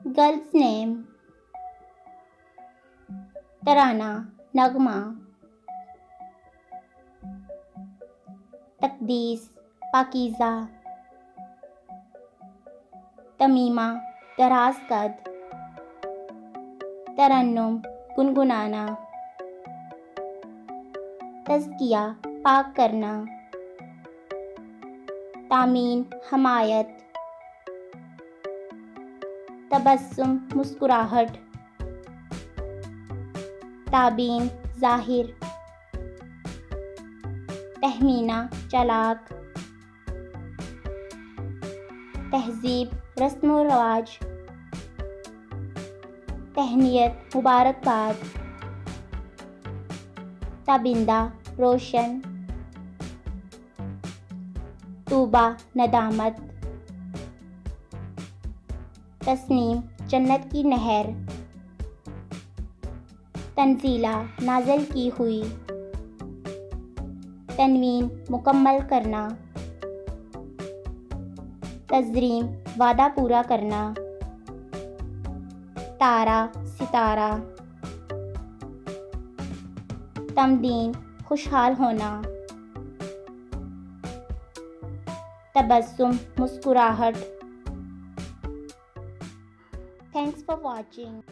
Girls name तराना, नगमा, तकदीस, पाकीज़ा, तमीमा, दराज कद, तरन्नुम, गुनगुनाना, तज़किया, पाक करना, तामीन, हमायत, तबस्सुम, मुस्कुराहट, ताबीन, ज़ाहिर, तहमीना, चालाक, तहज़ीब, रस्म व रवाज, तहनीयत, मुबारकबाद, ताबिंदा, रोशन, तूबा, नदामत, तस्नीम, जन्नत की नहर, तंजीला, नाज़िल की हुई, तनवीन, मुकम्मल करना, तज़रीम, वादा पूरा करना, तारा, सितारा, तमदीन, खुशहाल होना, तबस्सुम, मुस्कुराहट। Thanks for watching.